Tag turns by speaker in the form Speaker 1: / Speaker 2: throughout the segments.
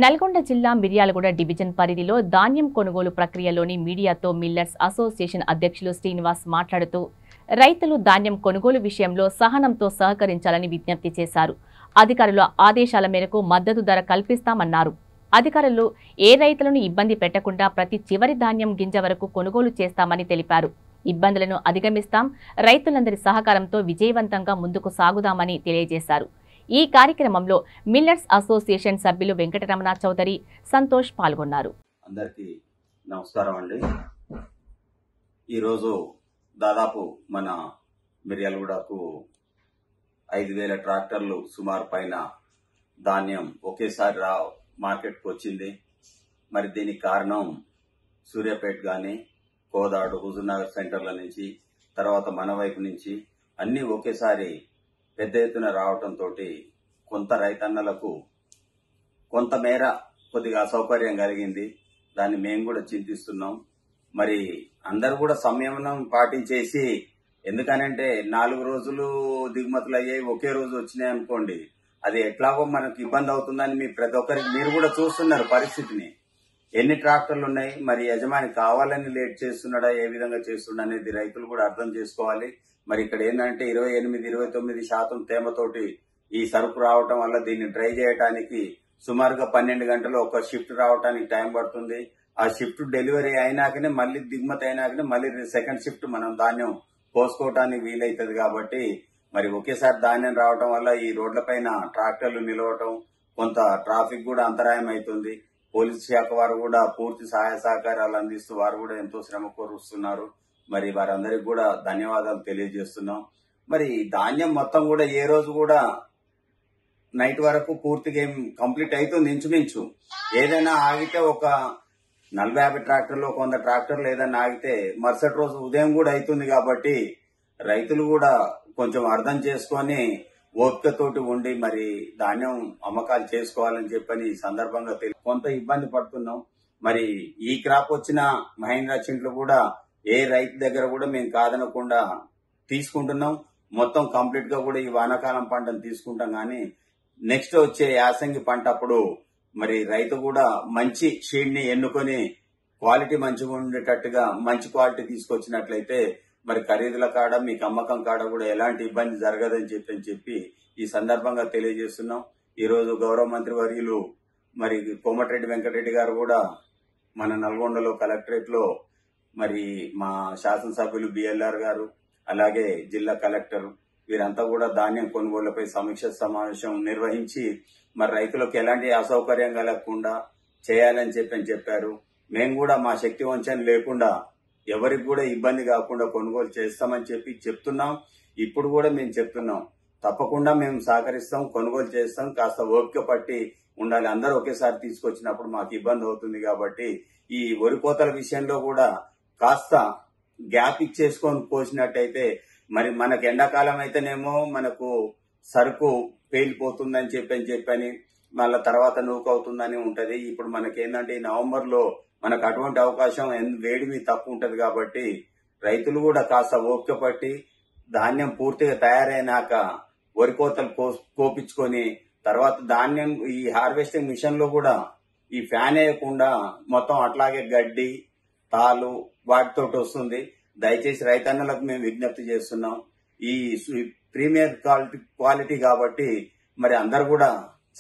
Speaker 1: నల్గొండ జిల్లా మిర్యాలగూడ డివిజన్ పరిధిలో ధాన్యం కొనుగోలు ప్రక్రియలోని మీడియాతో మిల్లర్స్ అసోసియేషన్ అధ్యక్షులు శ్రీనివాస్ మాట్లాడుతూ రైతులు ధాన్యం కొనుగోలు విషయంలో సహనంతో సహకరించాలని విజ్ఞప్తి చేశారు. అధికారుల ఆదేశాల మేరకు మద్దతు ధర కల్పిస్తామన్నారు. అధికారులు ఏ రైతులను ఇబ్బంది పెట్టకుండా ప్రతి చివరి ధాన్యం గింజ వరకు కొనుగోలు చేస్తామని తెలిపారు. ఇబ్బందులను అధిగమిస్తాం, రైతులందరి సహకారంతో విజయవంతంగా ముందుకు సాగుదామని తెలియజేశారు. ఈ కార్యక్రమంలో మిల్లర్స్ అసోసియేషన్ సభ్యులు వెంకటరమణ చౌదరి, సంతోష్ పాల్గొన్నారు.
Speaker 2: అందరికీ నమస్కారం అండి. ఈరోజు దాదాపు మన మిర్యాలగూడకు 5,000 ట్రాక్టర్లు సుమారు పైన ధాన్యం ఒకేసారి మార్కెట్కి వచ్చింది. మరి దీనికి కారణం సూర్యాపేట గాని, కోదాడు, హుజూర్నగర్ సెంటర్ల నుంచి, తర్వాత మన వైపు నుంచి అన్ని ఒకేసారి పెద్ద ఎత్తున రావడంతో కొంత రైతన్నలకు కొంతమేర కొద్దిగా అసౌకర్యం కలిగింది. దాన్ని మేము కూడా చింతిస్తున్నాం. మరి అందరూ కూడా సంయమనం పాటించేసి, ఎందుకనంటే 4 రోజులు దిగుమతులు అయ్యాయి, ఒకే రోజు వచ్చినాయి అనుకోండి, అది ఎట్లాగో మనకు ఇబ్బంది అవుతుందని మీ ప్రతి ఒక్కరికి మీరు కూడా చూస్తున్నారు పరిస్థితిని. ఎన్ని ట్రాక్టర్లు ఉన్నాయి, మరి యజమాని కావాలని లేట్ చేస్తున్నాడా, ఏ విధంగా చేస్తున్నా అనేది రైతులు కూడా అర్థం చేసుకోవాలి. మరి ఇక్కడ ఏంటంటే 28-29% తేమతోటి ఈ సరుకు రావటం వల్ల దీన్ని డ్రై చేయడానికి సుమారుగా 12 గంటలు ఒక షిఫ్ట్ రావడానికి టైం పడుతుంది. ఆ షిఫ్ట్ డెలివరీ అయినాకనే మళ్ళీ దిగుమతి అయినాకనే మళ్ళీ సెకండ్ షిఫ్ట్ మనం ధాన్యం పోసుకోవటానికి వీలైతుంది. కాబట్టి మరి ఒకేసారి ధాన్యం రావటం వల్ల ఈ రోడ్లపైన ట్రాక్టర్లు నిలవటం, కొంత ట్రాఫిక్ కూడా అంతరాయం అవుతుంది. పోలీసు శాఖ వారు కూడా పూర్తి సహాయ సహకారాలు అందిస్తూ వారు కూడా ఎంతో శ్రమ కోరుస్తున్నారు. మరి వారందరికి కూడా ధన్యవాదాలు తెలియజేస్తున్నాం. మరి ధాన్యం మొత్తం కూడా ఏ రోజు కూడా నైట్ వరకు పూర్తిగా కంప్లీట్ అవుతుంది. ఇంచుమించు ఏదైనా ఆగితే ఒక 40-50 ట్రాక్టర్లు, 100 ట్రాక్టర్లు ఏదైనా ఆగితే మరుసటి రోజు ఉదయం కూడా అవుతుంది. కాబట్టి రైతులు కూడా కొంచెం అర్థం చేసుకొని ఓపికతోటి ఉండి మరి ధాన్యం అమ్మకాలు చేసుకోవాలని చెప్పని ఈ సందర్భంగా కొంత ఇబ్బంది పడుతున్నాం. మరి ఈ క్రాప్ వచ్చిన మహేంద్ర చింట్లు కూడా ఏ రైతు దగ్గర కూడా మేము కాదనకుండా తీసుకుంటున్నాం. మొత్తం కంప్లీట్ గా కూడా ఈ వానాకాలం పంటను తీసుకుంటాం. కానీ నెక్స్ట్ వచ్చే యాసంగి పంట అప్పుడు మరి రైతు కూడా మంచి షీడ్ ని ఎన్నుకొని క్వాలిటీ మంచిగా ఉండేటట్టుగా మంచి క్వాలిటీ తీసుకొచ్చినట్లయితే మరి ఖరీదుల కాడ మీకు అమ్మకం కాడ కూడా ఎలాంటి ఇబ్బంది జరగదని చెప్పి ఈ సందర్భంగా తెలియజేస్తున్నాం. ఈ రోజు గౌరవ మంత్రి వర్యులు మరి కోమటిరెడ్డి వెంకటరెడ్డి గారు కూడా మన నల్గొండలో కలెక్టరేట్ లో మరి మా శాసనసభ్యులు బిఎల్ఆర్ గారు, అలాగే జిల్లా కలెక్టర్ వీరంతా కూడా ధాన్యం కొనుగోళ్లపై సమీక్ష సమావేశం నిర్వహించి మరి రైతులకు ఎలాంటి అసౌకర్యం కలగకుండా చేయాలని చెప్పారు. మేము కూడా మా శక్తి వంచన లేకుండా ఎవరికి కూడా ఇబ్బంది కాకుండా కొనుగోలు చేస్తామని చెప్తున్నాం. ఇప్పుడు కూడా మేము చెప్తున్నాం, తప్పకుండా మేము సహకరిస్తాం, కొనుగోలు చేస్తాం. కాస్త ఓపిక పట్టి ఉండాలి. అందరూ ఒకేసారి తీసుకొచ్చినప్పుడు మాకు ఇబ్బంది అవుతుంది. కాబట్టి ఈ వరి కోతల విషయంలో కూడా కాస్త గ్యాప్ ఇచ్చేసుకొని పోసినట్టయితే మరి మనకు ఎండాకాలం అయితేనేమో మనకు సరుకు పేలిపోతుందని చెప్పని మళ్ళా తర్వాత నూకవుతుందని ఉంటది. ఇప్పుడు మనకేంటంటే ఈ నవంబర్ లో మనకు అటువంటి అవకాశం వేడిమి తక్కువ ఉంటది. కాబట్టి రైతులు కూడా కాస్త ఓపిక పట్టి ధాన్యం పూర్తిగా తయారైనాక వరి కోతలు కోపించుకొని తర్వాత ధాన్యం ఈ హార్వెస్టింగ్ మిషన్ లో కూడా ఈ ఫ్యాన్ వేయకుండా మొత్తం అట్లాగే గడ్డి, తాలు వాటితోటి వస్తుంది. దయచేసి రైతన్నలకు మేము విజ్ఞప్తి చేస్తున్నాం. ఈ ప్రీమియర్ క్వాలిటీ కాబట్టి మరి అందరు కూడా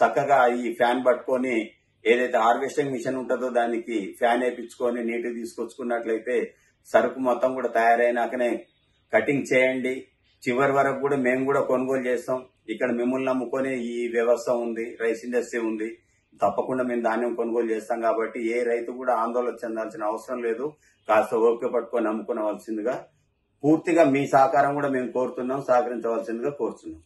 Speaker 2: చక్కగా ఈ ఫ్యాన్ పట్టుకొని ఏదైతే హార్వెస్టింగ్ మిషన్ ఉంటుందో దానికి ఫ్యాన్ వేయించుకొని నీటికి తీసుకొచ్చుకున్నట్లయితే సరుకు మొత్తం కూడా తయారైనాకనే కటింగ్ చేయండి. చివరి వరకు కూడా మేము కూడా కొనుగోలు చేస్తాం. ఇక్కడ మిమ్మల్ని నమ్ముకొని ఈ వ్యవస్థ ఉంది, రైస్ ఇండస్ట్రీ ఉంది. తప్పకుండా మేము ధాన్యం కొనుగోలు చేస్తాం. కాబట్టి ఏ రైతు కూడా ఆందోళన చెందాల్సిన అవసరం లేదు. కాస్త ఓపిక పట్టుకొని నమ్ముకోవాల్సిందిగా పూర్తిగా మీ సహకారం కూడా మేము కోరుతున్నాం, సహకరించవలసిందిగా కోరుతున్నాం.